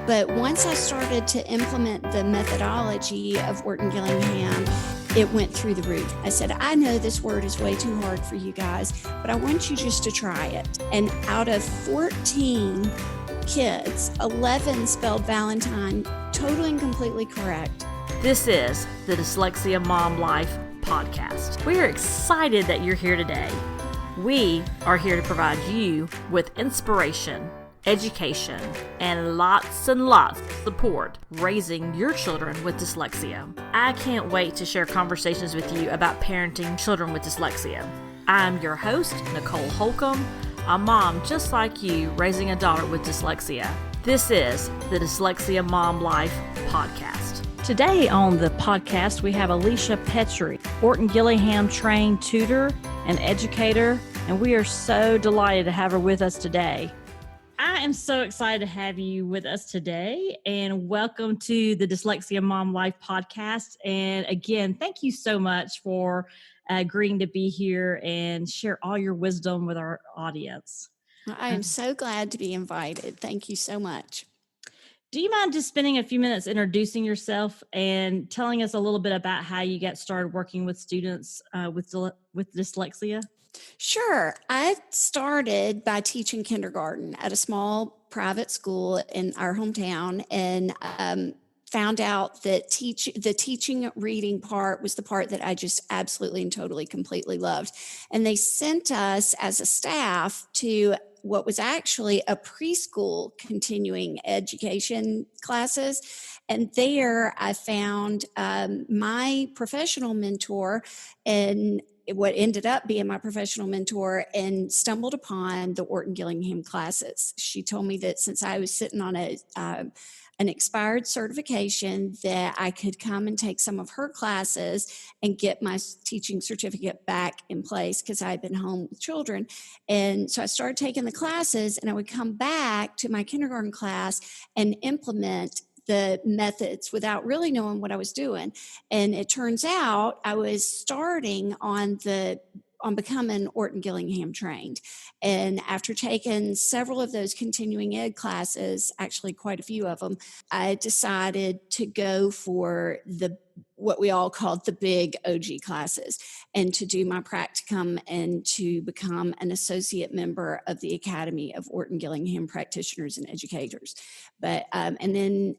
But once I started to implement the methodology of Orton-Gillingham, it went through the roof. I said, I know this word is way too hard for you guys, but I want you just to try it. And out of 14 kids, 11 spelled Valentine totally and completely correct. This is the Dyslexia Mom Life podcast. We are excited that you're here today. We are here to provide you with inspiration, education, and lots of support raising your children with dyslexia. I can't wait to share conversations with you about parenting children with dyslexia. I'm your host, Nicole Holcomb, a mom just like you raising a daughter with dyslexia. This is the Dyslexia Mom Life podcast. Today on the podcast, we have Alicia Petry, Orton-Gillingham trained tutor and educator, and we are so delighted to have her with us today. I am so excited to have you with us today, and welcome to the Dyslexia Mom Life podcast. And again, thank you so much for agreeing to be here and share all your wisdom with our audience. I am so glad to be invited. Thank you so much. Do you mind just spending a few minutes introducing yourself and telling us a little bit about how you got started working with students with dyslexia? Sure. I started by teaching kindergarten at a small private school in our hometown, and found out that the teaching reading part was the part that I just absolutely and totally completely loved. And they sent us as a staff to what was actually a preschool continuing education classes. And there I found my professional mentor, and what ended up being my professional mentor, and stumbled upon the Orton-Gillingham classes. She told me that since I was sitting on an expired certification, that I could come and take some of her classes and get my teaching certificate back in place because I had been home with children. And so I started taking the classes, and I would come back to my kindergarten class and implement the methods without really knowing what I was doing. And it turns out I was starting on becoming Orton-Gillingham trained. And after taking several of those continuing ed classes, actually quite a few of them, I decided to go for what we all called the big OG classes, and to do my practicum and to become an associate member of the Academy of Orton-Gillingham Practitioners and Educators. But and then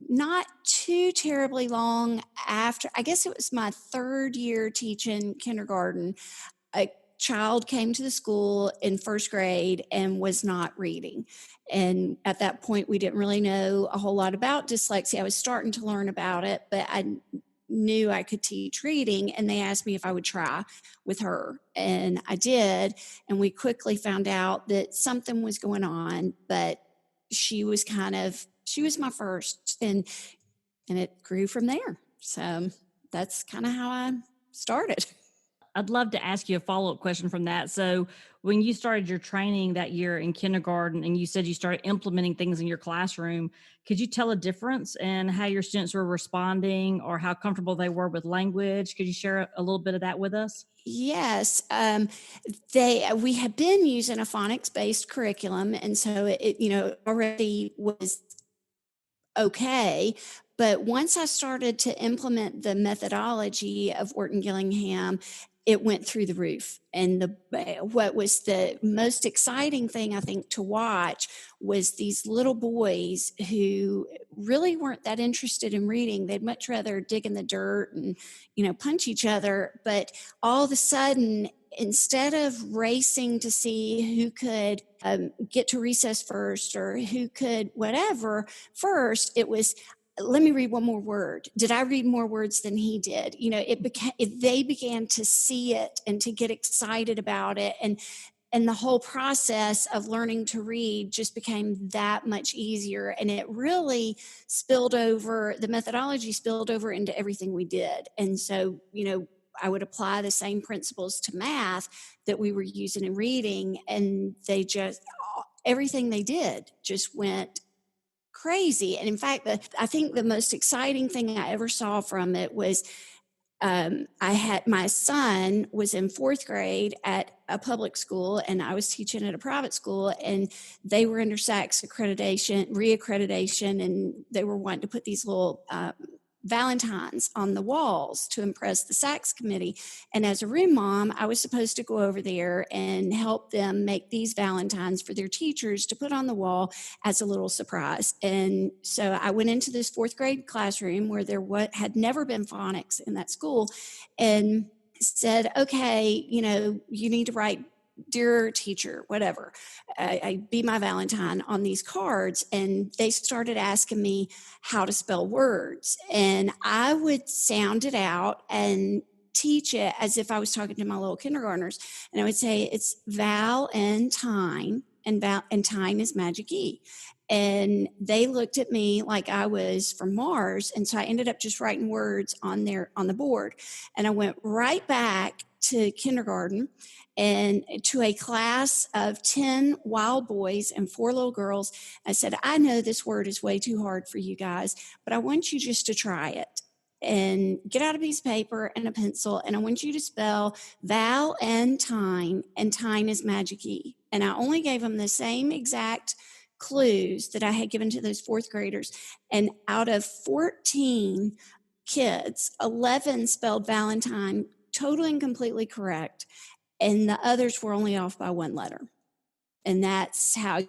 not too terribly long after, I guess it was my third year teaching kindergarten, a child came to the school in first grade and was not reading. And at that point, we didn't really know a whole lot about dyslexia. I was starting to learn about it, but I knew I could teach reading, and they asked me if I would try with her. And I did, and we quickly found out that something was going on, but she was my first, and it grew from there. So that's kind of how I started. I'd love to ask you a follow-up question from that. So when you started your training that year in kindergarten, and you said you started implementing things in your classroom, could you tell a difference in how your students were responding or how comfortable they were with language? Could you share a little bit of that with us? Yes, we had been using a phonics-based curriculum, and so it already was okay. But once I started to implement the methodology of Orton-Gillingham, it went through the roof. And what was the most exciting thing, I think, to watch was these little boys who really weren't that interested in reading. They'd much rather dig in the dirt and, punch each other. But all of a sudden, instead of racing to see who could get to recess first or who could whatever first, it was, let me read one more word. Did I read more words than he did? They began to see it and to get excited about it. And the whole process of learning to read just became that much easier. And it really the methodology spilled over into everything we did. And so, I would apply the same principles to math that we were using in reading, and everything they did just went crazy. And in fact, I think the most exciting thing I ever saw from it was my son was in fourth grade at a public school and I was teaching at a private school, and they were under SACS reaccreditation, and they were wanting to put these little Valentines on the walls to impress the SACS committee. And as a room mom, I was supposed to go over there and help them make these Valentines for their teachers to put on the wall as a little surprise. And so I went into this fourth grade classroom where there had never been phonics in that school, and said, okay, you need to write dear teacher, whatever, I be my Valentine on these cards. And they started asking me how to spell words. And I would sound it out and teach it as if I was talking to my little kindergartners. And I would say it's Val and Time, and Time is magic E. And they looked at me like I was from Mars. And so I ended up just writing words on the board. And I went right back to kindergarten and to a class of 10 wild boys and 4 little girls. I said, I know this word is way too hard for you guys, but I want you just to try it. And get out a piece of paper and a pencil, and I want you to spell Val and Time is magic E. And I only gave them the same exact clues that I had given to those fourth graders. And out of 14 kids, 11 spelled Valentine totally and completely correct. And the others were only off by 1 letter. And that's how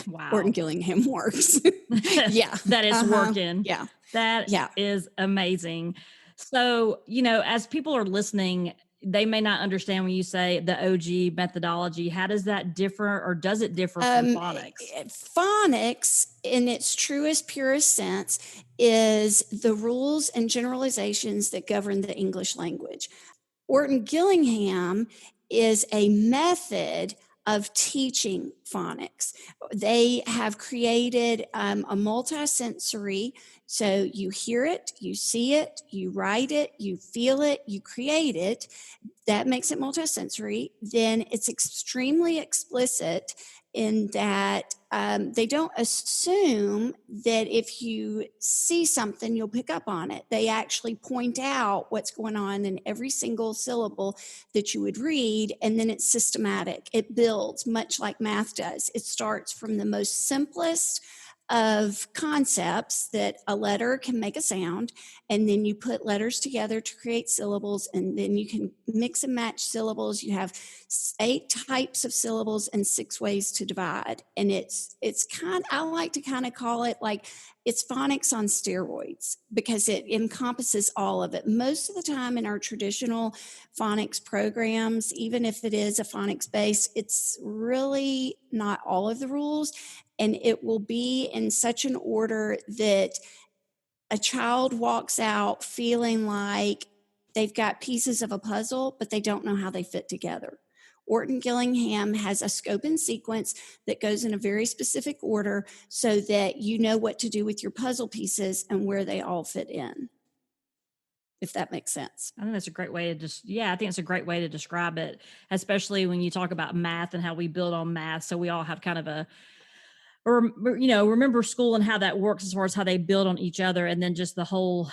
Wow. Orton-Gillingham works. Yeah. That is working. Yeah. That is amazing. So, as people are listening, they may not understand when you say the OG methodology. How does that differ, or does it differ from phonics? Phonics, in its truest, purest sense, is the rules and generalizations that govern the English language. Orton-Gillingham is a method of teaching phonics. They have created a multisensory, so you hear it, you see it, you write it, you feel it, you create it. That makes it multisensory. Then it's extremely explicit in that they don't assume that if you see something, you'll pick up on it. They actually point out what's going on in every single syllable that you would read, and then it's systematic. It builds much like math does. It starts from the most simplest of concepts, that a letter can make a sound, and then you put letters together to create syllables, and then you can mix and match syllables. You have 8 types of syllables and 6 ways to divide. And it's I like to kind of call it like it's phonics on steroids, because it encompasses all of it. Most of the time in our traditional phonics programs, even if it is a phonics base, it's really not all of the rules. And it will be in such an order that a child walks out feeling like they've got pieces of a puzzle, but they don't know how they fit together. Orton-Gillingham has a scope and sequence that goes in a very specific order so that you know what to do with your puzzle pieces and where they all fit in, if that makes sense. I think that's a great way to I think it's a great way to describe it, especially when you talk about math and how we build on math. So we all have kind of remember school and how that works as far as how they build on each other, and then just the whole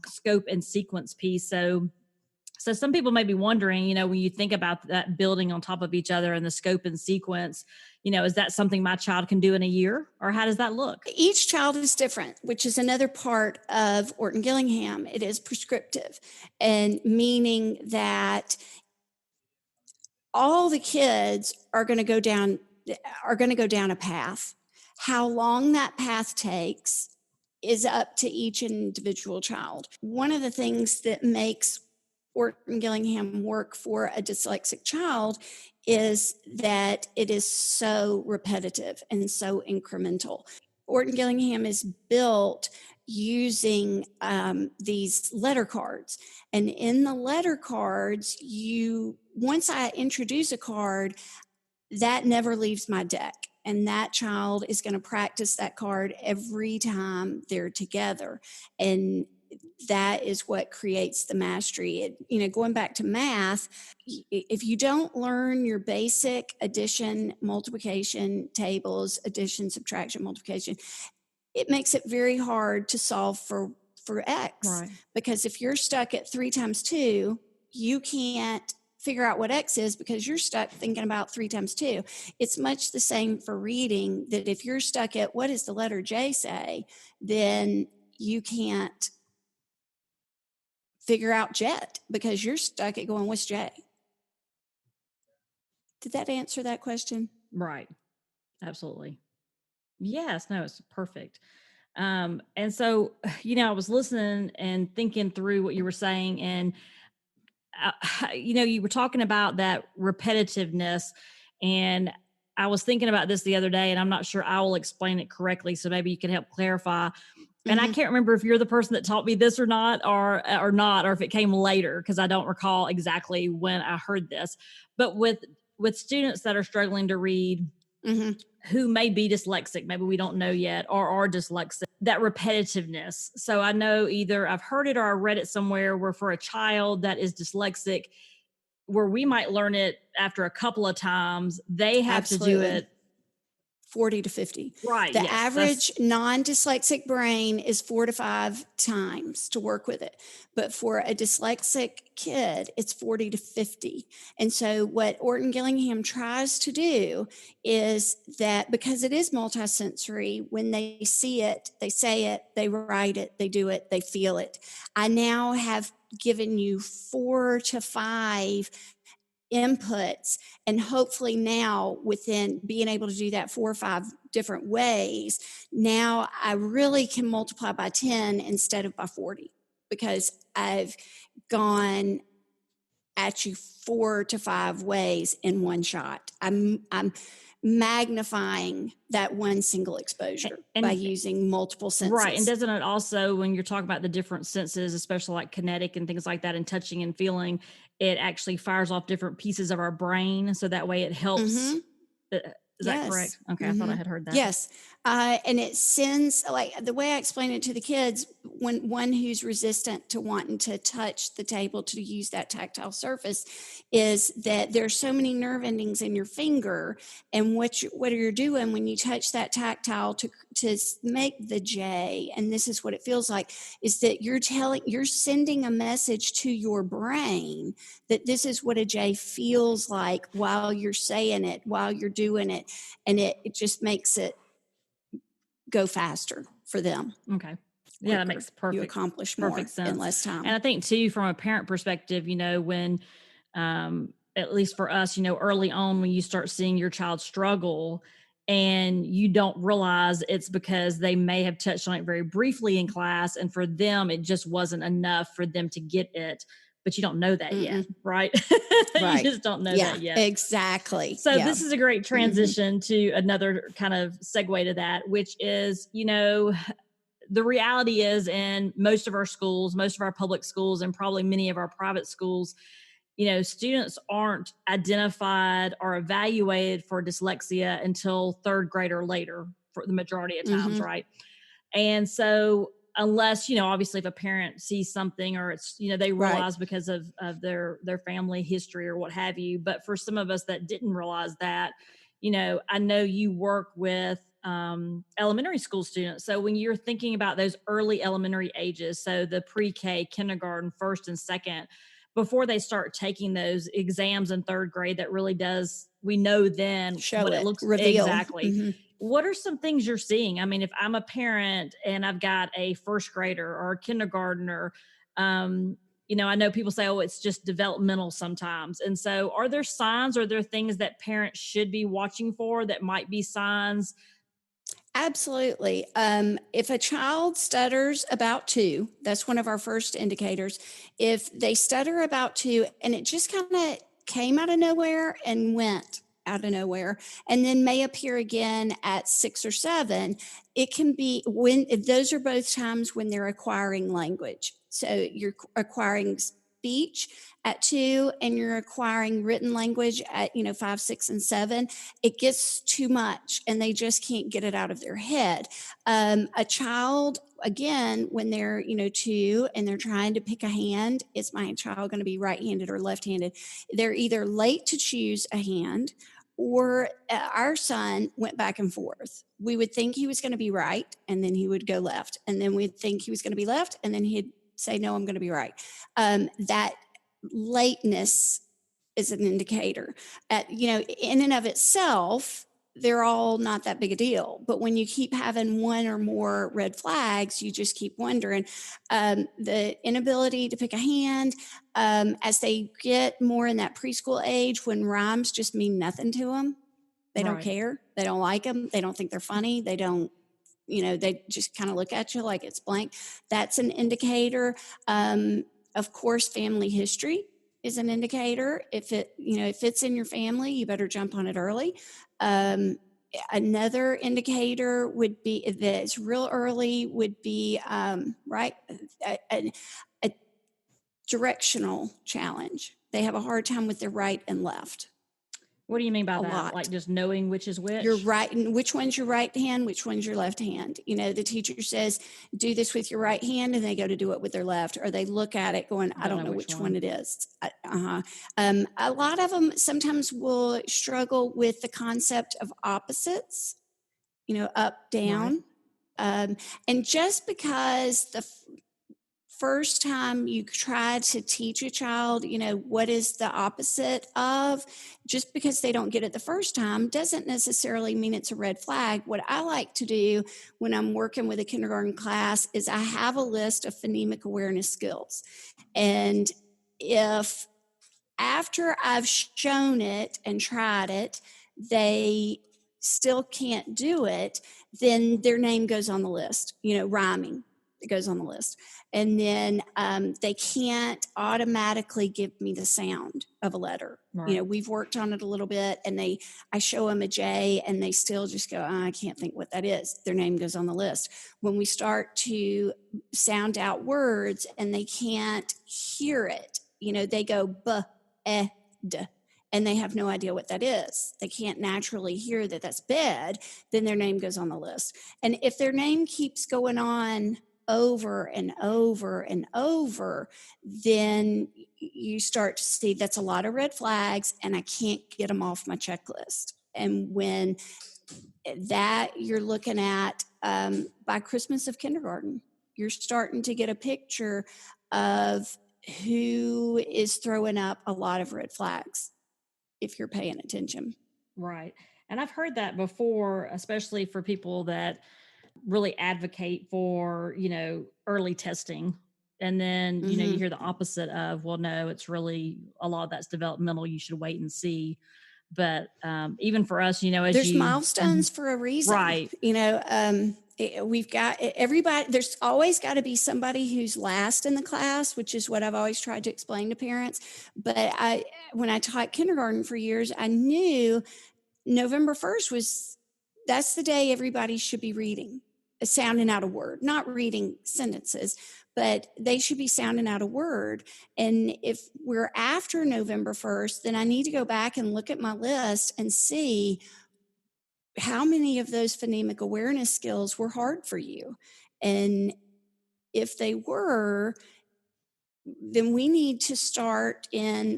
scope and sequence piece. So some people may be wondering, when you think about that building on top of each other and the scope and sequence, is that something my child can do in a year, or how does that look? Each child is different, which is another part of Orton-Gillingham. It is prescriptive, and meaning that all the kids are going to go down a path. How long that path takes is up to each individual child. One of the things that makes Orton-Gillingham work for a dyslexic child is that it is so repetitive and so incremental. Orton-Gillingham is built using these letter cards. And in the letter cards, once I introduce a card, that never leaves my deck. And that child is going to practice that card every time they're together. And that is what creates the mastery. Going back to math, if you don't learn your basic addition, multiplication tables, addition, subtraction, multiplication, it makes it very hard to solve for X. Right. Because if you're stuck at 3 times 2, you can't figure out what X is because you're stuck thinking about 3 times 2. It's much the same for reading, that if you're stuck at what does the letter J say, then you can't figure out jet because you're stuck at going, what's J? Did that answer that question? Right. Absolutely. Yes, no, it's perfect. And so, I was listening and thinking through what you were saying, and you were talking about that repetitiveness, and I was thinking about this the other day, and I'm not sure I will explain it correctly, so maybe you can help clarify. And I Mhm. can't remember if you're the person that taught me this or not, or if it came later, because I don't recall exactly when I heard this. But with students that are struggling to read, Mhm. who may be dyslexic, maybe we don't know yet, or are dyslexic, that repetitiveness. So I know either I've heard it or I read it somewhere where for a child that is dyslexic, where we might learn it after a couple of times, they have to do Absolutely. it 40 to 50. right. The Yes, that's average non-dyslexic brain is 4 to 5 times to work with it. But for a dyslexic kid, it's 40 to 50. And so what Orton-Gillingham tries to do is that because it is multisensory, when they see it, they say it, they write it, they do it, they feel it. I now have given you 4 to 5 inputs, and hopefully now within being able to do that 4 or 5 different ways, now I really can multiply by 10 instead of by 40 because I've gone at you 4 to 5 ways in one shot. I'm magnifying that one single exposure by and using multiple right. And senses. doesn't it also, when you're talking about the different senses, especially like kinetic and things like that, and touching and feeling, it actually fires off different pieces of our brain. So that way it helps. Mhm. Is that Yes. correct? Okay. I thought I Hmm. had heard that. Yes. And it sends, like the way I explain it to the kids, when one who's resistant to wanting to touch the table to use that tactile surface, is that there's so many nerve endings in your finger, and what you're doing when you touch that tactile to make the J, and this is what it feels like, is that you're sending a message to your brain that this is what a J feels like while you're saying it, while you're doing it. And it just makes it go faster for them, Okay. Yeah, that quicker. makes You accomplish perfect more in sense. less And time. I think too, from a parent perspective, when at least for us, early on when you start seeing your child struggle and you don't realize it's because they may have touched on it very briefly in class, and for them it just wasn't enough for them to get it, but you don't know that yet, Mm-mm. right? You Right. just don't know Yeah, that yet. exactly. So Yeah. this is a great Hmm. transition to another kind of segue to that, which is, the reality is in most of our schools, most of our public schools, and probably many of our private schools, students aren't identified or evaluated for dyslexia until third grade or later for the majority of times, Hmm. right? And so, unless, obviously if a parent sees something or it's, they Right. realize because of their family history or what have you. But for some of us that didn't realize that, I know you work with elementary school students. So when you're thinking about those early elementary ages, so the pre-K, kindergarten, first and second, before they start taking those exams in third grade, that really does, we know then Show what it it. looks Reveal. exactly. Hmm. What are some things you're seeing? I mean, if I'm a parent and I've got a first grader or a kindergartner, I know people say, oh, it's just developmental sometimes. And so are there signs, are there things that parents should be watching for that might be signs? Absolutely. If a child stutters about 2, that's one of our first indicators. If they stutter about 2 and it just kind of came out of nowhere and went out of nowhere, and then may appear again at 6 or 7, it can be when those are both times when they're acquiring language. So you're acquiring speech at 2 and you're acquiring written language at 5, 6, and 7. It gets too much and they just can't get it out of their head. A child, again, when they're 2 and they're trying to pick a hand, is my child going to be right-handed or left-handed? They're either late to choose a hand, or our son went back and forth. We would think he was going to be right and then he would go left, and then we'd think he was going to be left and then he'd say, no, I'm going to be right. That lateness is an indicator. In and of itself, they're all not that big a deal. But when you keep having one or more red flags, you just keep wondering. The inability to pick a hand, as they get more in that preschool age, when rhymes just mean nothing to them, they don't Right. care. They don't like them. They don't think they're funny. They don't, they just kind of look at you like it's blank. That's an indicator. Of course, family history is an indicator. If it's in your family, you better jump on it early. Another indicator would be that's real early would be right a directional challenge. They have a hard time with their right and left. What do you mean by A that? lot. Like just knowing which is which? You're right. And which one's your right hand? Which one's your left hand? The teacher says, do this with your right hand, and they go to do it with their left, or they look at it going, I don't know which one it is. A lot of them sometimes will struggle with the concept of opposites, up, down. Right. And just because the first time you try to teach a child, what is the opposite of, just because they don't get it the first time doesn't necessarily mean it's a red flag. What I like to do when I'm working with a kindergarten class is I have a list of phonemic awareness skills. And if after I've shown it and tried it, they still can't do it, then their name goes on the list, rhyming. It goes on the list. And then they can't automatically give me the sound of a letter. Right. We've worked on it a little bit, and I show them a J, and they still just go, I can't think what that is. Their name goes on the list. When we start to sound out words and they can't hear it, they go b, eh, d, and they have no idea what that is. They can't naturally hear that that's bed, then their name goes on the list. And if their name keeps going on over and over and over, then you start to see that's a lot of red flags, and I can't get them off my checklist. And when that you're looking at by Christmas of kindergarten, you're starting to get a picture of who is throwing up a lot of red flags if you're paying attention. Right. And I've heard that before, especially for people that really advocate for, early testing. And then, you hear the opposite of, well, no, it's really a lot of that's developmental. You should wait and see. But even for us, as there's milestones for a reason, right? We've got everybody. There's always got to be somebody who's last in the class, which is what I've always tried to explain to parents. But when I taught kindergarten for years, I knew November 1st that's the day everybody should be reading, sounding out a word, not reading sentences, but they should be sounding out a word. And if we're after November 1st, then I need to go back and look at my list and see how many of those phonemic awareness skills were hard for you. And if they were, then we need to start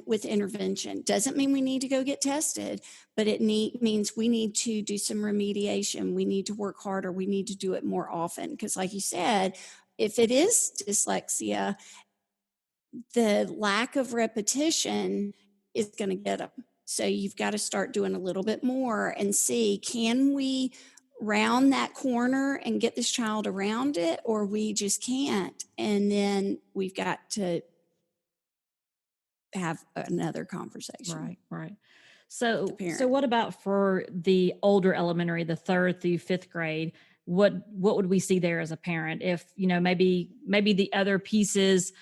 with intervention. Doesn't mean we need to go get tested, but it means we need to do some remediation. We need to work harder. We need to do it more often. Because like you said, if it is dyslexia, the lack of repetition is going to get them. So you've got to start doing a little bit more and see, can we round that corner and get this child around it, or we just can't? And then we've got to have another conversation. Right. So what about for the older elementary, the 3rd through 5th grade? What would we see there as a parent? If, maybe the other pieces,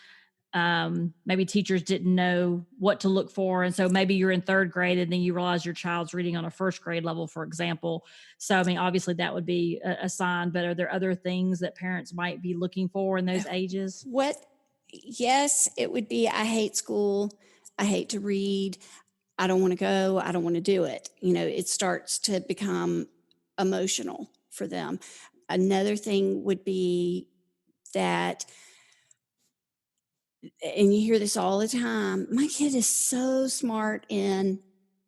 maybe teachers didn't know what to look for. And so maybe you're in 3rd grade and then you realize your child's reading on a 1st grade level, for example. So, obviously that would be a sign, but are there other things that parents might be looking for in those ages? Yes, it would be, I hate school. I hate to read. I don't want to go. I don't want to do it. It starts to become emotional for them. Another thing would be that, and you hear this all the time, my kid is so smart in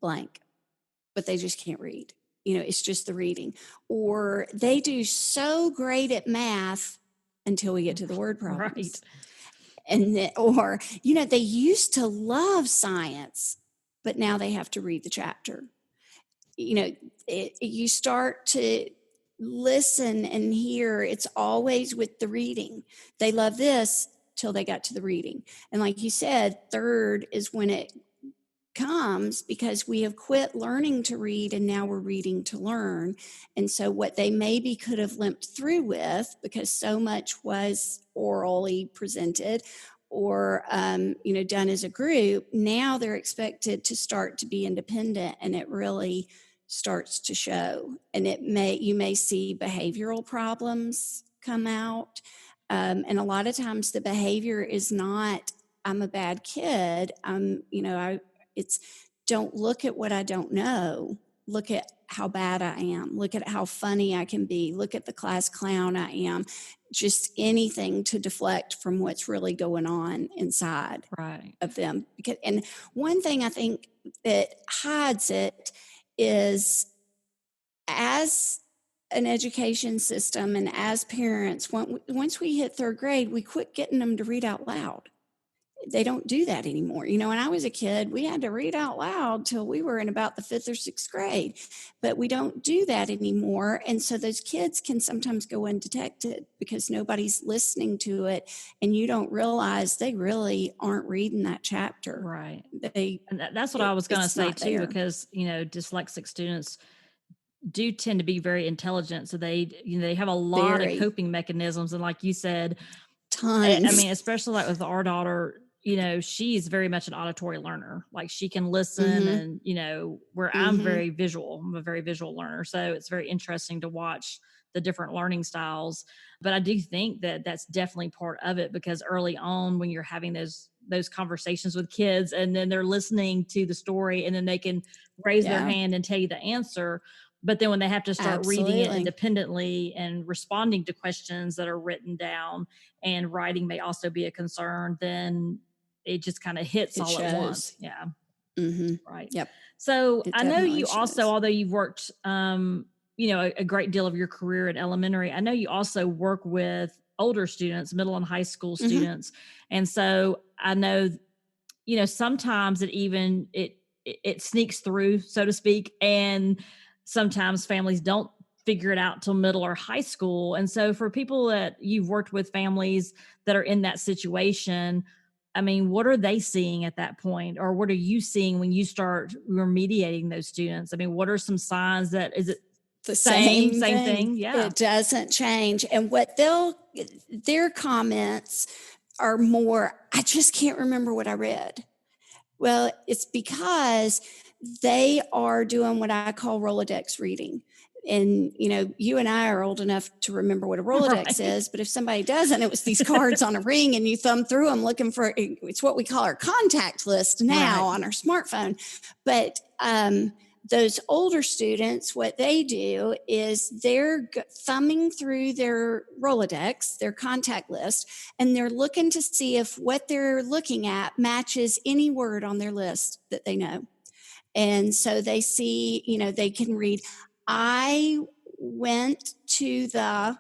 blank, but they just can't read. It's just the reading. Or they do so great at math until we get to the word problems. Right. And they used to love science but now they have to read the chapter. You know, you start to listen and hear. It's always with the reading. They love this till they got to the reading. And like you said, third is when it comes, because we have quit learning to read and now we're reading to learn. And so what they maybe could have limped through with, because so much was orally presented or done as a group, now they're expected to start to be independent, and it really starts to show. And you may see behavioral problems come out, and a lot of times the behavior is not I'm a bad kid. It's don't look at what I don't know. Look at how bad I am. Look at how funny I can be. Look at the class clown I am. Just anything to deflect from what's really going on inside of them. And one thing I think that hides it is, as an education system and as parents, once we hit third grade, we quit getting them to read out loud. They don't do that anymore. When I was a kid, we had to read out loud till we were in about the 5th or 6th grade, but we don't do that anymore. And so those kids can sometimes go undetected because nobody's listening to it, and you don't realize they really aren't reading that chapter. Right. That's what I was going to say too, there. because, dyslexic students do tend to be very intelligent. So they have a lot of coping mechanisms. And like you said, tons. I mean, especially like with our daughter, she's very much an auditory learner. Like she can listen and, where I'm very visual. I'm a very visual learner. So it's very interesting to watch the different learning styles. But I do think that that's definitely part of it, because early on when you're having those conversations with kids and then they're listening to the story and then they can raise their hand and tell you the answer. But then when they have to start reading it independently and responding to questions that are written down, and writing may also be a concern, then it just kind of hits all at once. Yeah. Right. Yep. So I know you also, although you've worked, a great deal of your career at elementary, I know you also work with older students, middle and high school students. And so I know, sometimes it sneaks through, so to speak. And sometimes families don't figure it out till middle or high school. And so for people that you've worked with, families that are in that situation, I mean, what are they seeing at that point? Or what are you seeing when you start remediating those students? I mean, what are some signs that, is it the same thing? Yeah. It doesn't change. And what their comments are more, I just can't remember what I read. Well, it's because they are doing what I call Rolodex reading. And, you and I are old enough to remember what a Rolodex is, but if somebody doesn't, it was these cards on a ring and you thumb through them looking for, it's what we call our contact list now on our smartphone. But those older students, what they do is they're thumbing through their Rolodex, their contact list, and they're looking to see if what they're looking at matches any word on their list that they know. And so they see, they can read, I went to the,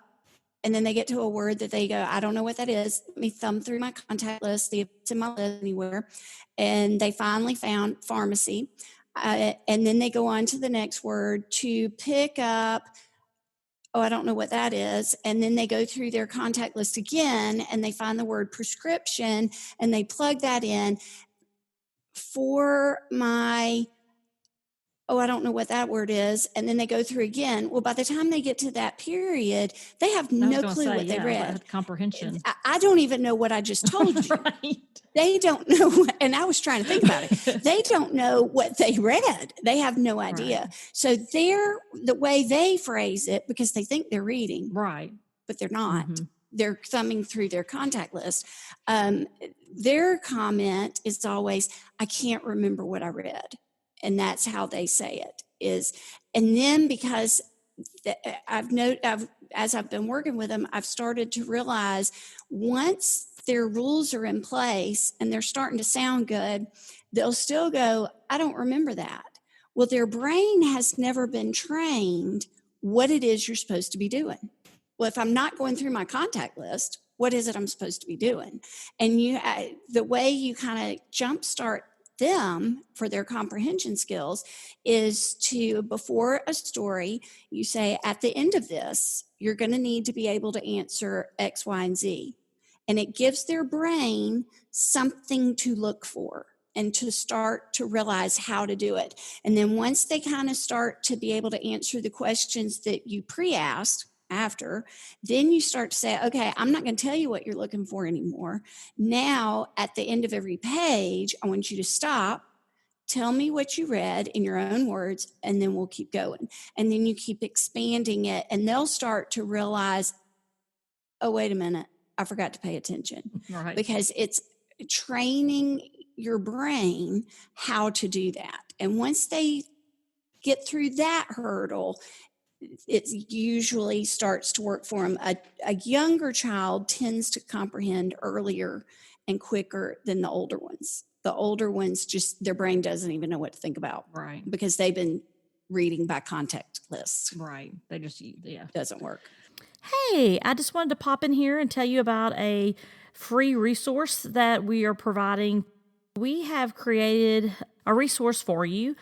and then they get to a word that they go, I don't know what that is. Let me thumb through my contact list, see if it's in my list anywhere. And they finally found pharmacy. And then they go on to the next word to pick up, I don't know what that is. And then they go through their contact list again and they find the word prescription and they plug that in for my, I don't know what that word is. And then they go through again. Well, by the time they get to that period, they have no clue what they read. Comprehension. I don't even know what I just told you. Right. They don't know. And I was trying to think about it. They don't know what they read. They have no idea. Right. So the way they phrase it, because they think they're reading, right, but they're not. They're thumbing through their contact list. Their comment is always, I can't remember what I read. And that's how they say it is. And then because as I've been working with them, I've started to realize once their rules are in place and they're starting to sound good, they'll still go, I don't remember that. Well, their brain has never been trained what it is you're supposed to be doing. Well, if I'm not going through my contact list, what is it I'm supposed to be doing? And the way you kind of jumpstart them for their comprehension skills is to, before a story, you say, at the end of this, you're going to need to be able to answer X, Y, and Z. And it gives their brain something to look for and to start to realize how to do it. And then once they kind of start to be able to answer the questions that you pre-asked after, then you start to say, okay, I'm not going to tell you what you're looking for anymore. Now, at the end of every page, I want you to stop, tell me what you read in your own words, and then we'll keep going. And then you keep expanding it, and they'll start to realize, oh, wait a minute, I forgot to pay attention. Right. Because it's training your brain how to do that. And once they get through that hurdle, it usually starts to work for them. A younger child tends to comprehend earlier and quicker than the older ones. The older ones, just their brain doesn't even know what to think about. Right. Because they've been reading by context lists. Right. They just, yeah. Doesn't work. Hey, I just wanted to pop in here and tell you about a free resource that we are providing. We have created a resource for you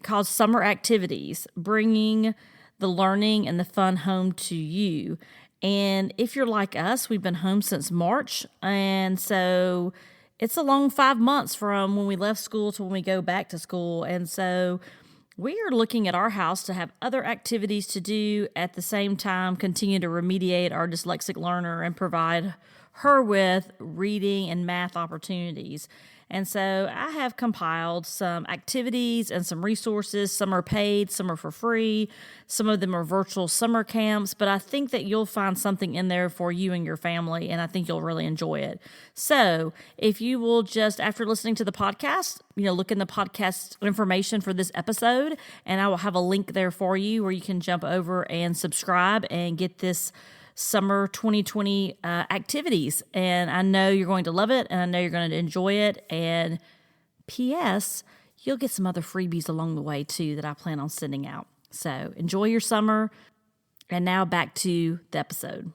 called Summer Activities, bringing the learning and the fun home to you. And if you're like us, we've been home since March. And so it's a long 5 months from when we left school to when we go back to school. And so we are looking at our house to have other activities to do at the same time, continue to remediate our dyslexic learner and provide her with reading and math opportunities. And so I have compiled some activities and some resources. Some are paid, some are for free. Some of them are virtual summer camps, but I think that you'll find something in there for you and your family, and I think you'll really enjoy it. So if you will just, after listening to the podcast, look in the podcast information for this episode, and I will have a link there for you where you can jump over and subscribe and get this summer 2020 activities. And I know you're going to love it, and I know you're going to enjoy it. And P.S., you'll get some other freebies along the way too that I plan on sending out. So enjoy your summer. And now back to the episode.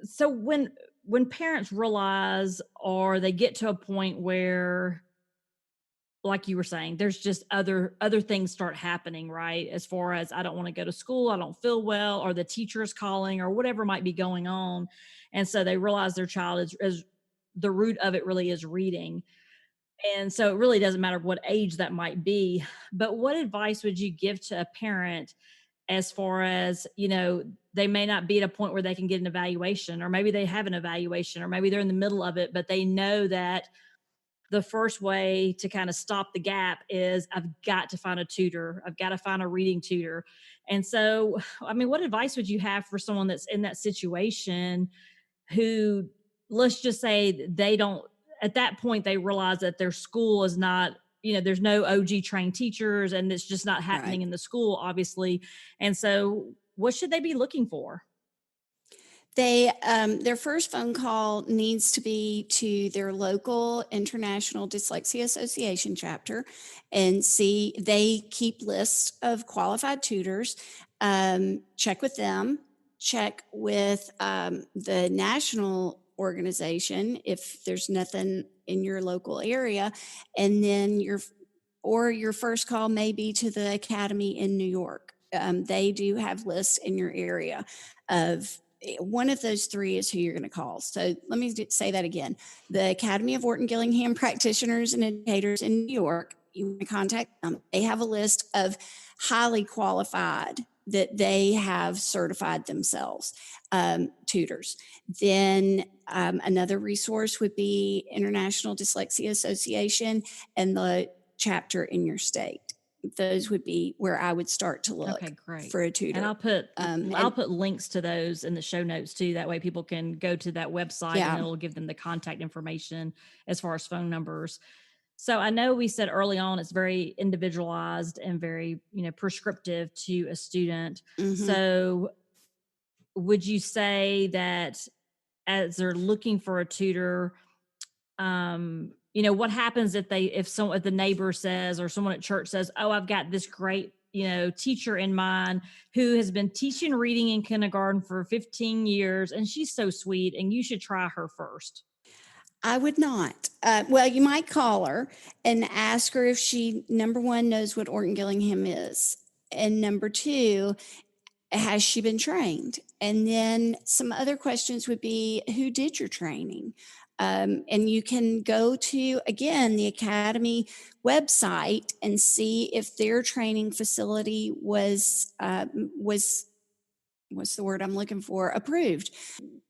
So when parents realize, or they get to a point where, like you were saying, there's just other things start happening, right? As far as, I don't want to go to school, I don't feel well, or the teacher is calling, or whatever might be going on. And so they realize their child is the root of it really is reading. And so it really doesn't matter what age that might be. But what advice would you give to a parent as far as, they may not be at a point where they can get an evaluation, or maybe they have an evaluation, or maybe they're in the middle of it, but they know that the first way to kind of stop the gap is, I've got to find a tutor. I've got to find a reading tutor. And so, what advice would you have for someone that's in that situation who, let's just say, they don't, at that point, they realize that their school is not, there's no OG trained teachers, and it's just not happening in the school, obviously. And so what should they be looking for? Their first phone call needs to be to their local International Dyslexia Association chapter and see, they keep lists of qualified tutors. Check with them, check with the national organization if there's nothing in your local area. And then your first call may be to the Academy in New York. They do have lists in your area of, one of those three is who you're going to call. So let me say that again. The Academy of Orton-Gillingham Practitioners and Educators in New York, you want to contact them. They have a list of highly qualified that they have certified themselves, tutors. Then another resource would be International Dyslexia Association and the chapter in your state. Those would be where I would start to look for a tutor. And I'll put links to those in the show notes too. That way people can go to that website and it'll give them the contact information as far as phone numbers. So I know we said early on, it's very individualized and very, prescriptive to a student. Mm-hmm. So would you say that as they're looking for a tutor, what happens if the neighbor says, or someone at church says, oh, I've got this great, teacher in mind who has been teaching reading in kindergarten for 15 years, and she's so sweet, and you should try her first? I would not. Well, you might call her and ask her if she, number one, knows what Orton-Gillingham is. And number two, has she been trained? And then some other questions would be, who did your training? And you can go to, again, the Academy website and see if their training facility was what's the word I'm looking for, approved.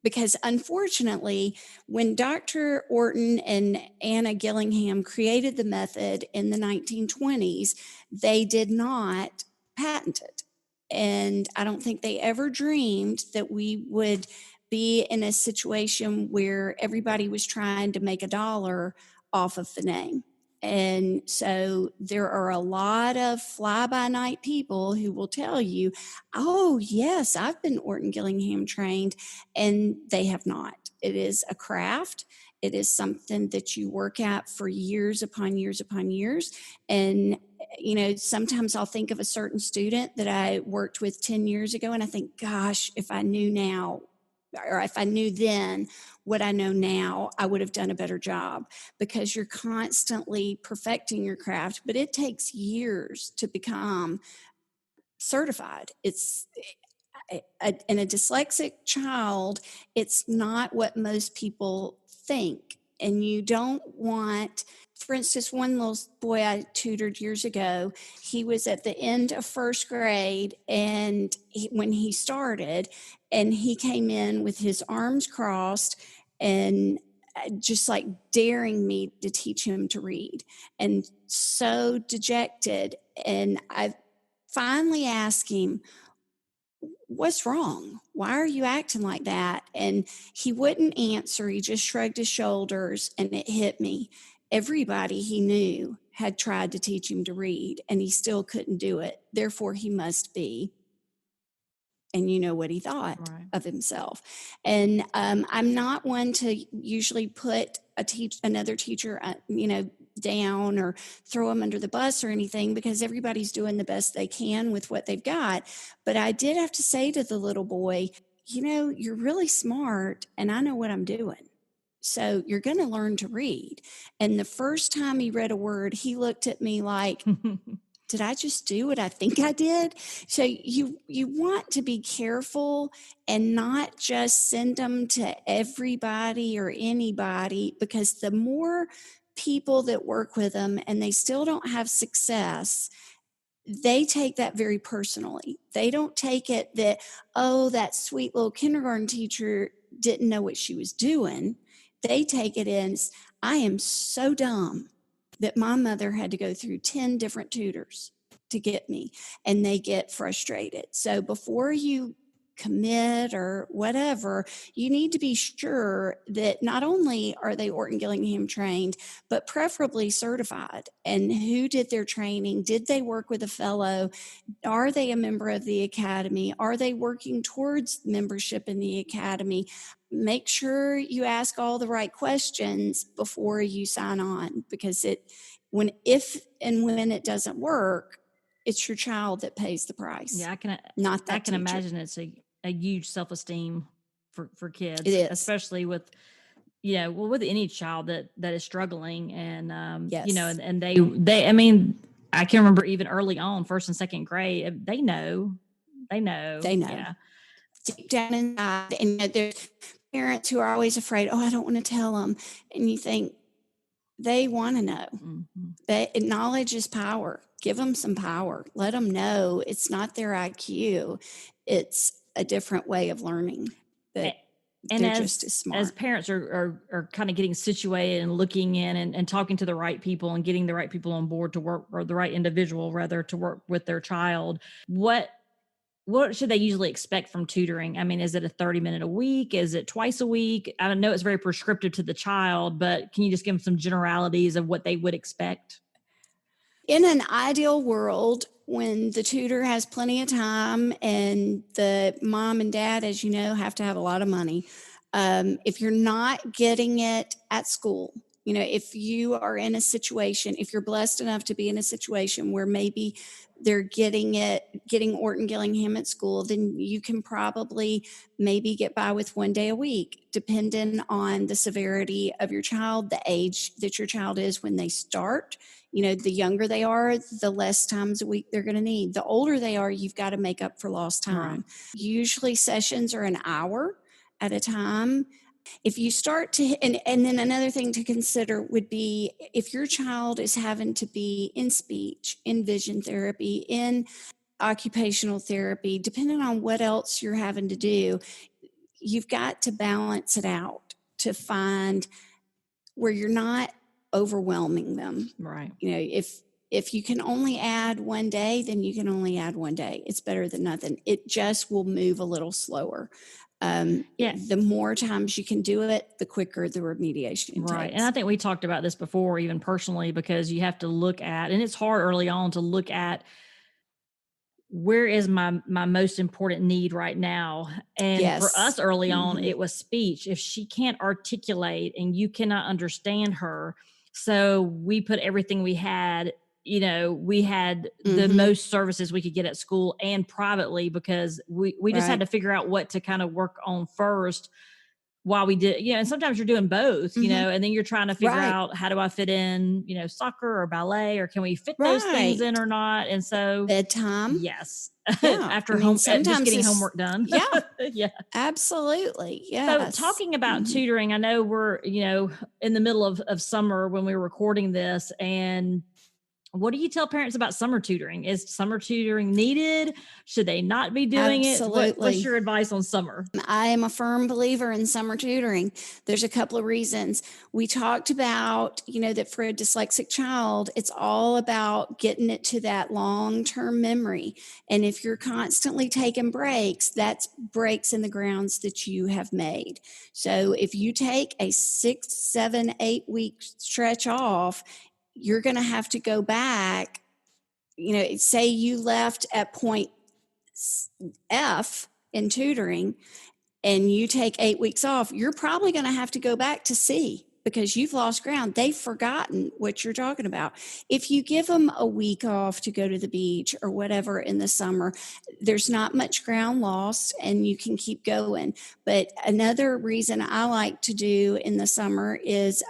Because unfortunately, when Dr. Orton and Anna Gillingham created the method in the 1920s, they did not patent it. And I don't think they ever dreamed that we would be in a situation where everybody was trying to make a dollar off of the name. And so there are a lot of fly-by-night people who will tell you, oh, yes, I've been Orton-Gillingham trained, and they have not. It is a craft. It is something that you work at for years upon years upon years. And, you know, sometimes I'll think of a certain student that I worked with 10 years ago, and I think, gosh, if I knew now, or if I knew then what I know now, I would have done a better job, because you're constantly perfecting your craft, but it takes years to become certified. It's in a dyslexic child, it's not what most people think. And you don't want, for instance, one little boy I tutored years ago, he was at the end of first grade, and when he started, and he came in with his arms crossed and just like daring me to teach him to read, and so dejected. And I finally asked him, what's wrong? Why are you acting like that? And he wouldn't answer. He just shrugged his shoulders, and it hit me. Everybody he knew had tried to teach him to read, and he still couldn't do it. Therefore, he must be. And you know what he thought of himself. And I'm not one to usually put another teacher, down or throw them under the bus or anything, because everybody's doing the best they can with what they've got. But I did have to say to the little boy, you know, you're really smart, and I know what I'm doing. So you're going to learn to read. And the first time he read a word, he looked at me like, did I just do what I think I did? So you want to be careful and not just send them to everybody or anybody, because the more people that work with them and they still don't have success, they take that very personally. They don't take it that, oh, that sweet little kindergarten teacher didn't know what she was doing. They take it as, I am so dumb that my mother had to go through 10 different tutors to get me, and they get frustrated. So before you commit or whatever, you need to be sure that not only are they Orton-Gillingham trained, but preferably certified. And who did their training? Did they work with a fellow? Are they a member of the academy? Are they working towards membership in the academy? Make sure you ask all the right questions before you sign on, because if and when it doesn't work, it's your child that pays the price. Yeah, not that I can teacher. imagine it's a huge self-esteem for kids, It is. especially with, with any child that is struggling, and Yes. and they I mean, I can remember even early on, first and second grade, they know. Yeah. Deep down inside, and there's parents who are always afraid, oh, I don't want to tell them. And you think, they want to know. Mm-hmm. Knowledge is power. Give them some power. Let them know it's not their IQ. It's a different way of learning. That and they're just as smart. As parents are kind of getting situated and looking in and talking to the right people and getting the right people on board to work, or the right individual rather, to work with their child, what should they usually expect from tutoring? I mean, is it a 30-minute a week? Is it twice a week? I know it's very prescriptive to the child, but can you just give them some generalities of what they would expect? In an ideal world, when the tutor has plenty of time and the mom and dad, as you know, have to have a lot of money, if you're not getting it at school, if you are in a situation, if you're blessed enough to be in a situation where maybe they're getting Orton-Gillingham at school, then you can probably maybe get by with 1 day a week, depending on the severity of your child, the age that your child is when they start. The younger they are, the less times a week they're going to need. The older they are, you've got to make up for lost time. Right. Usually sessions are an hour at a time. If you start to, and then another thing to consider would be if your child is having to be in speech, in vision therapy, in occupational therapy, depending on what else you're having to do, you've got to balance it out to find where you're not overwhelming them. Right. If you can only add 1 day, then you can only add 1 day. It's better than nothing. It just will move a little slower. The more times you can do it, the quicker the remediation Right. takes. And I think we talked about this before, even personally, because you have to look at, and it's hard early on to look at, where is my most important need right now? And for us early on, it was speech. If she can't articulate and you cannot understand her, so we put everything we had, we had the most services we could get at school and privately, because we just had to figure out what to kind of work on first while we did, and sometimes you're doing both, and then you're trying to figure out, how do I fit in, soccer or ballet, or can we fit those things in or not? And so bedtime. Yes. Yeah. After just getting homework done. Yeah. Yeah. Absolutely. Yes. So talking about tutoring, I know we're, in the middle of summer when we were recording this, and what do you tell parents about summer tutoring? Is summer tutoring needed? Should they not be doing it? What's your advice on summer? I am a firm believer in summer tutoring. There's a couple of reasons. We talked about, that for a dyslexic child, it's all about getting it to that long-term memory. And if you're constantly taking breaks, that's breaks in the grounds that you have made. So if you take a 6, 7, 8 week stretch off, you're going to have to go back. Say you left at point F in tutoring and you take 8 weeks off, you're probably going to have to go back to C because you've lost ground. They've forgotten what you're talking about. If you give them a week off to go to the beach or whatever in the summer, there's not much ground lost and you can keep going. But another reason I like to do in the summer is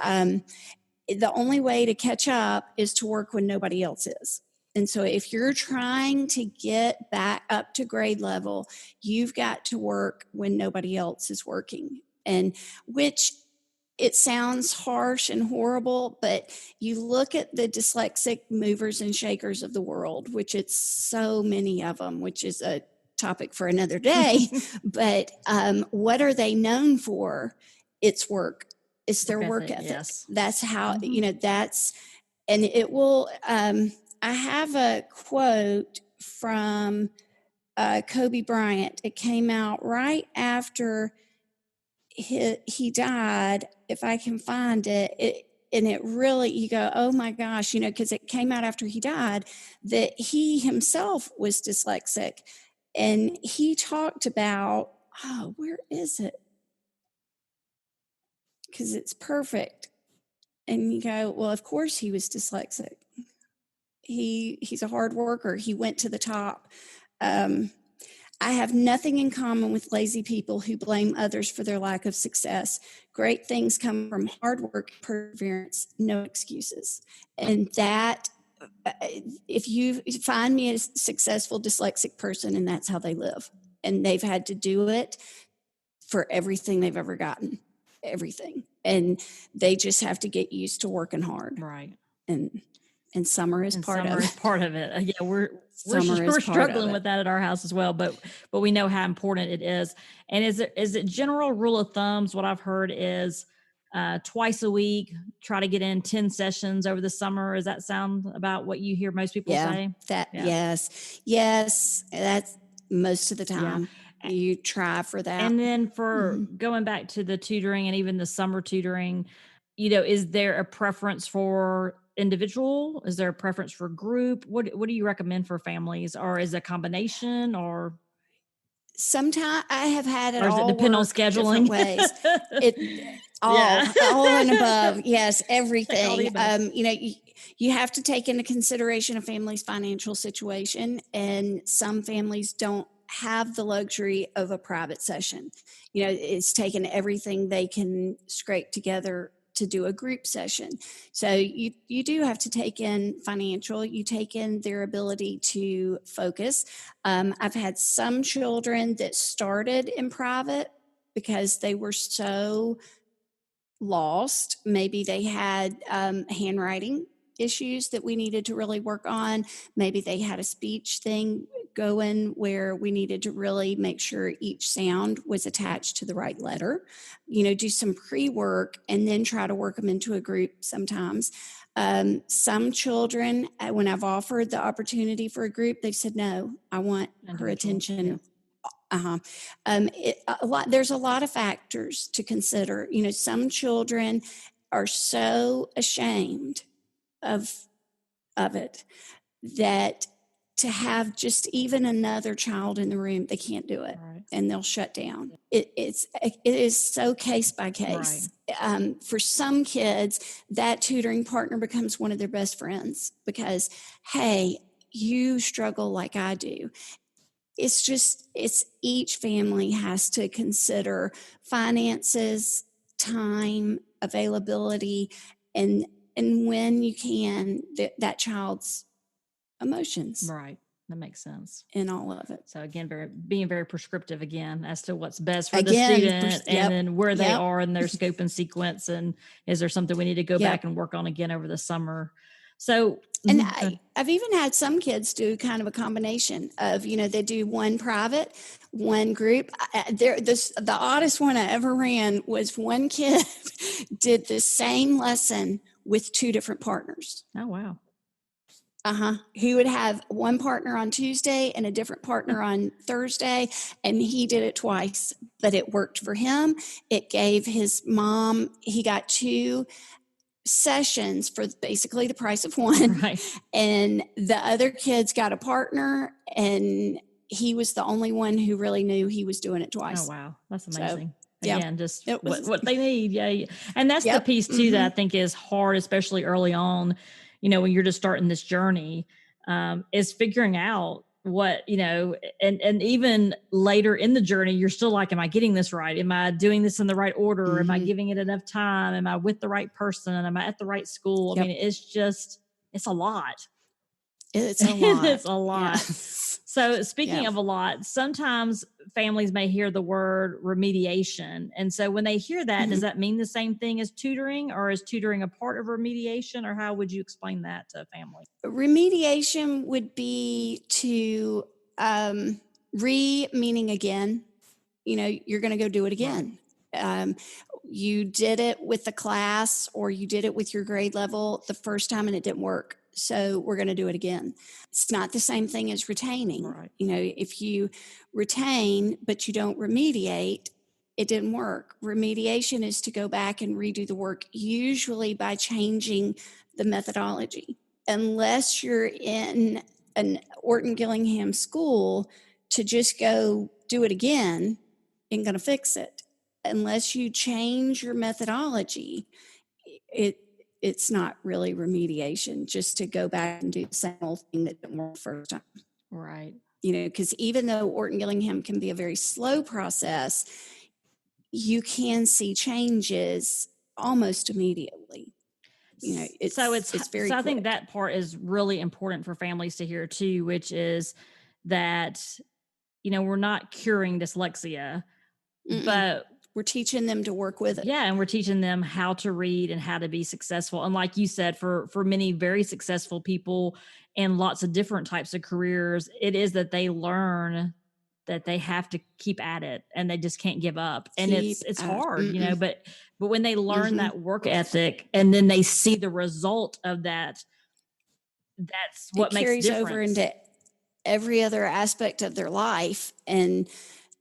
the only way to catch up is to work when nobody else is. And so if you're trying to get back up to grade level, you've got to work when nobody else is working. And which it sounds harsh and horrible, but you look at the dyslexic movers and shakers of the world, which it's so many of them, which is a topic for another day. But what are they known for? It's work. It's their work ethic. Yes. That's how, and it will, I have a quote from Kobe Bryant. It came out right after he died, if I can find it. And it really, you go, oh my gosh, because it came out after he died, that he himself was dyslexic. And he talked about, where is it? Because it's perfect. And you go, well, of course he was dyslexic. He's a hard worker. He went to the top. I have nothing in common with lazy people who blame others for their lack of success. Great things come from hard work, perseverance, no excuses. And that, if you find me a successful dyslexic person, and that's how they live, and they've had to do it for everything they've ever gotten. Everything. And they just have to get used to working hard. Right. And summer is part of it. Summer is part of it. Yeah, we're struggling with that at our house as well, but we know how important it is. And is it general rule of thumbs? What I've heard is twice a week, try to get in 10 sessions over the summer. Does that sound about what you hear most people say? Yes, that's most of the time. Yeah. You try for that. And then for going back to the tutoring and even the summer tutoring, is there a preference for individual? Is there a preference for group? What do you recommend for families, or is it a combination, or? Sometimes I have had it Or does it all depend on work different scheduling? ways. It Yeah. all and above. Yes, Check all the everything. above. You have to take into consideration a family's financial situation, and some families don't have the luxury of a private session. It's taken everything they can scrape together to do a group session. So you do have to take in financial, you take in their ability to focus. I've had some children that started in private because they were so lost. Maybe they had handwriting issues that we needed to really work on. Maybe they had a speech thing going where we needed to really make sure each sound was attached to the right letter. Do some pre-work and then try to work them into a group sometimes. Some children, when I've offered the opportunity for a group, they've said, no, I want her attention. Yeah. There's a lot of factors to consider. Some children are so ashamed of it that to have just even another child in the room, they can't do it. Right. And they'll shut down. It is so case by case. Right. For some kids, that tutoring partner becomes one of their best friends because, hey, you struggle like I do. It's each family has to consider finances, time, availability, and when you can, that child's emotions. Right. That makes sense. In all of it. So again, being very prescriptive again as to what's best for the Again, student and then where they Yep. are in their scope and sequence, and is there something we need to go Yep. back and work on again over the summer. So, and I've even had some kids do kind of a combination of, they do one private, one group. The oddest one I ever ran was one kid did the same lesson with two different partners. Oh, wow. He would have one partner on Tuesday and a different partner on Thursday, and he did it twice, but it worked for him. It gave his mom, he got 2 sessions for basically the price of one. Right. And the other kids got a partner, and he was the only one who really knew he was doing it twice. Oh, wow. That's amazing. So, again, just what they need. Yeah. And that's the piece too that I think is hard, especially early on, when you're just starting this journey, is figuring out what, and even later in the journey, you're still like, am I getting this right? Am I doing this in the right order? Am I giving it enough time? Am I with the right person? Am I at the right school? I mean, it's a lot. It's a lot. It's a lot. Yeah. So speaking of a lot, sometimes families may hear the word remediation. And so when they hear that, does that mean the same thing as tutoring, or is tutoring a part of remediation, or how would you explain that to a family? Remediation would be to meaning again, you're going to go do it again. Right. You did it with the class or you did it with your grade level the first time and it didn't work. So we're going to do it again. It's not the same thing as retaining. Right. If you retain, but you don't remediate, it didn't work. Remediation is to go back and redo the work, usually by changing the methodology. Unless you're in an Orton-Gillingham school, to just go do it again ain't going to fix it. Unless you change your methodology, it's not really remediation, just to go back and do the same old thing that didn't work the first time. Right. Because even though Orton-Gillingham can be a very slow process, you can see changes almost immediately. It's very so I think that part is really important for families to hear too, which is that, we're not curing dyslexia, but we're teaching them to work with it. Yeah. And we're teaching them how to read and how to be successful. And like you said, for many very successful people in lots of different types of careers, it is that they learn that they have to keep at it and they just can't give up. And it's hard, but when they learn that work ethic and then they see the result of that, that's what makes carries difference. Over into every other aspect of their life, and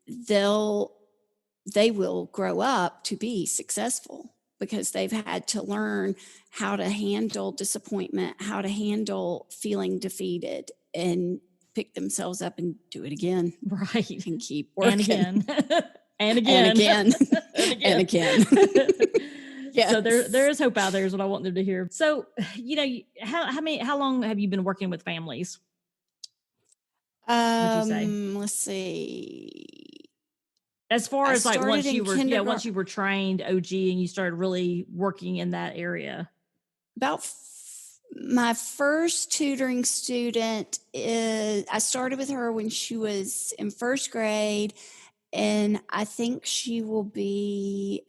they will grow up to be successful because they've had to learn how to handle disappointment, how to handle feeling defeated, and pick themselves up and do it again. Right. And keep working. And again. And again. And again. And again. And again. Yes. So there is hope out there is what I want them to hear. So, how long have you been working with families? Would you say? Let's see. As far as like once you were trained OG and you started really working in that area. About my first tutoring student I started with her when she was in first grade, and I think she will be,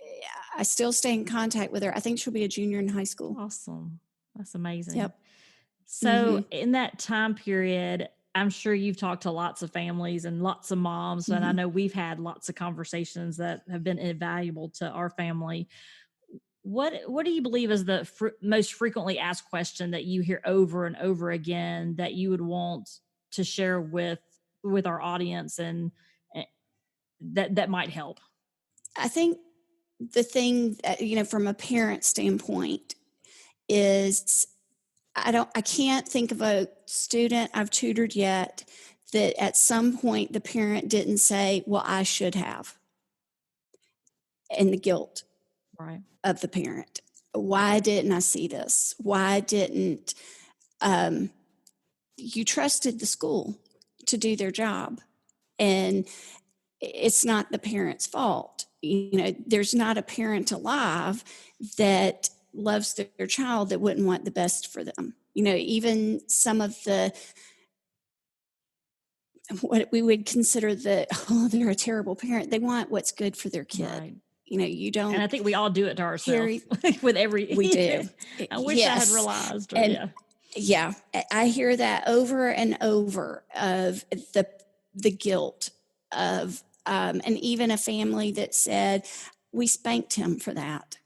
I still stay in contact with her. I think she'll be a junior in high school. Awesome. That's amazing. Yep. So in that time period, I'm sure you've talked to lots of families and lots of moms, and I know we've had lots of conversations that have been invaluable to our family. What do you believe is the most frequently asked question that you hear over and over again that you would want to share with our audience and that might help? I think the thing that, from a parent standpoint is I can't think of a student I've tutored yet that at some point the parent didn't say, well, I should have. And the guilt of the parent. Why didn't I see this? Why didn't you trusted the school to do their job? And it's not the parent's fault. There's not a parent alive that loves their child that wouldn't want the best for them. Even some of what we would consider they're a terrible parent. They want what's good for their kid. Right. You don't. And I think we all do it to ourselves with every. We do. I wish I had realized. Yeah, I hear that over and over of the guilt of, and even a family that said, we spanked him for that.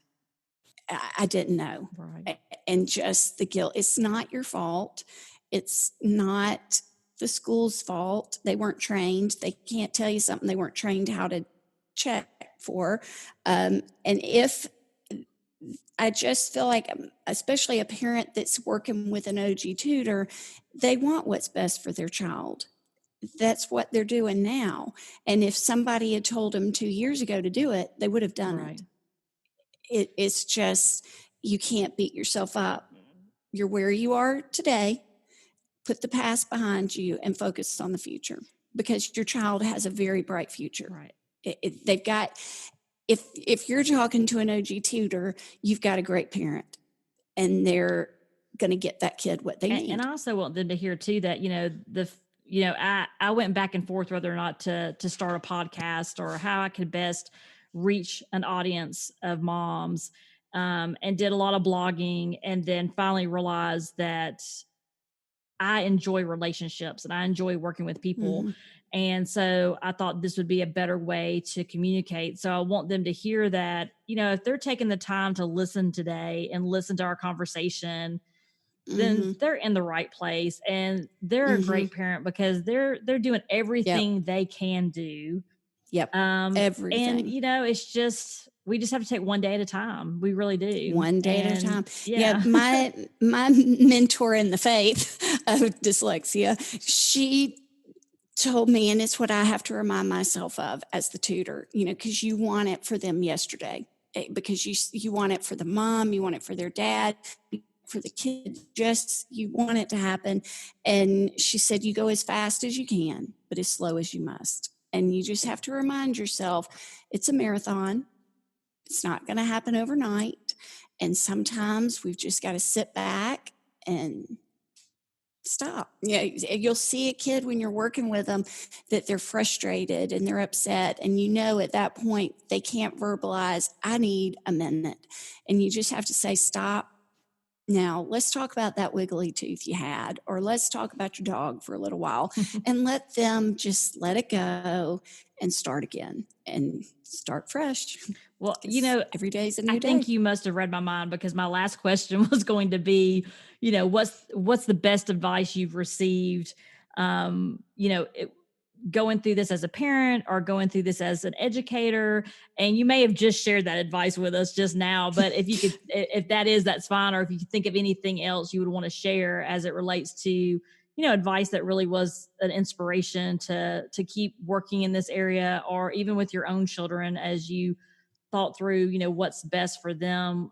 I didn't know. Right. And just the guilt. It's not your fault. It's not the school's fault. They weren't trained. They can't tell you something they weren't trained how to check for. And if I just feel like, especially a parent that's working with an OG tutor, they want what's best for their child. That's what they're doing now. And if somebody had told them 2 years ago to do it, they would have done it. It's just, you can't beat yourself up. You're where you are today. Put the past behind you and focus on the future, because your child has a very bright future. Right. They've got, if you're talking to an OG tutor, you've got a great parent, and they're going to get that kid what they need. And I also want them to hear too that, I went back and forth whether or not to start a podcast or how I could best reach an audience of moms, and did a lot of blogging, and then finally realized that I enjoy relationships and I enjoy working with people. Mm-hmm. And so I thought this would be a better way to communicate. So I want them to hear that, if they're taking the time to listen today and listen to our conversation, then they're in the right place, and they're a great parent because they're doing everything they can do. Yep. Everything. And it's just, we just have to take one day at a time. We really do. One day at a time. Yeah. My mentor in the faith of dyslexia, she told me, and it's what I have to remind myself of as the tutor, because you want it for them yesterday, because you want it for the mom, you want it for their dad, for the kid, just you want it to happen. And she said, you go as fast as you can, but as slow as you must. And you just have to remind yourself, it's a marathon. It's not going to happen overnight. And sometimes we've just got to sit back and stop. You'll see a kid when you're working with them that they're frustrated and they're upset. And at that point, they can't verbalize, I need a minute. And you just have to say, stop. Now, let's talk about that wiggly tooth you had, or let's talk about your dog for a little while, and let them just let it go and start again and start fresh. Well, every day is a new day. I think you must have read my mind, because my last question was going to be, what's the best advice you've received, going through this as a parent or going through this as an educator. And you may have just shared that advice with us just now, but if you could, if that is, that's fine. Or if you could think of anything else you would want to share as it relates to, advice that really was an inspiration to keep working in this area, or even with your own children as you thought through, what's best for them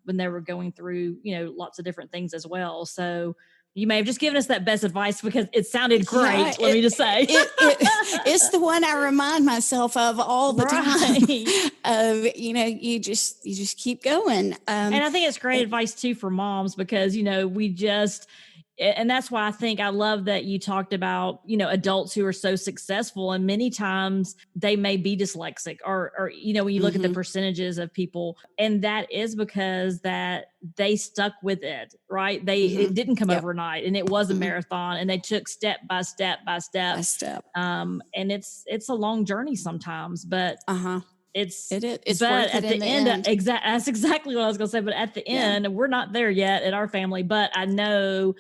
when they were going through, lots of different things as well. So you may have just given us that best advice because it sounded great. Let me just say, it's the one I remind myself of all the time. You just keep going. And I think it's great advice too for moms because, and that's why I love that you talked about, adults who are so successful, and many times they may be dyslexic or when you look at the percentages of people, and that is because that they stuck with it, right? It didn't come overnight, and it was a marathon, and they took step by step by step. And it's a long journey sometimes, but it's but at the end. That's exactly what I was going to say. But at the end, we're not there yet at our family, but I know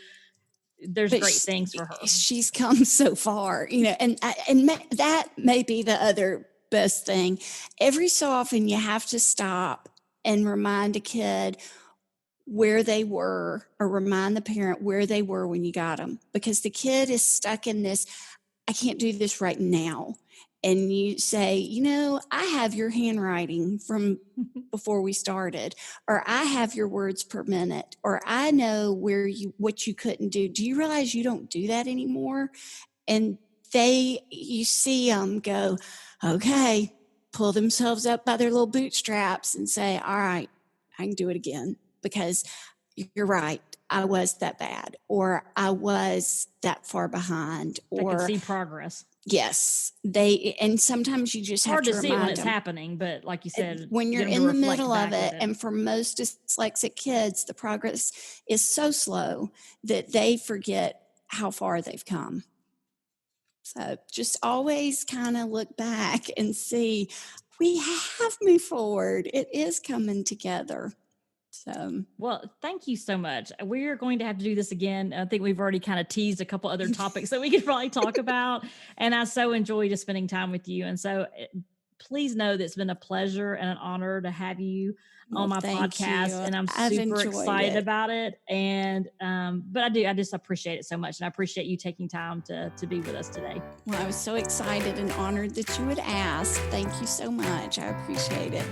there's great things for her. She's come so far, and that may be the other best thing. Every so often you have to stop and remind a kid where they were, or remind the parent where they were when you got them, because the kid is stuck in this, I can't do this right now. And you say, I have your handwriting from before we started, or I have your words per minute, or I know what you couldn't do. Do you realize you don't do that anymore? And you see them go, okay, pull themselves up by their little bootstraps and say, all right, I can do it again, because you're right. I was that bad, or I was that far behind, or I can see progress. Yes, and sometimes you just have to remind them. Hard to see when it's happening, but like you said, when you're in the middle of it, and for most dyslexic kids, the progress is so slow that they forget how far they've come. So just always kind of look back and see, we have moved forward. It is coming together. So, well, thank you so much. We're going to have to do this again. I think we've already kind of teased a couple other topics that we could probably talk about. And I so enjoy just spending time with you. And so please know that it's been a pleasure and an honor to have you on my podcast. And I'm super excited about it. And, but I just appreciate it so much. And I appreciate you taking time to be with us today. Well, I was so excited and honored that you would ask. Thank you so much. I appreciate it.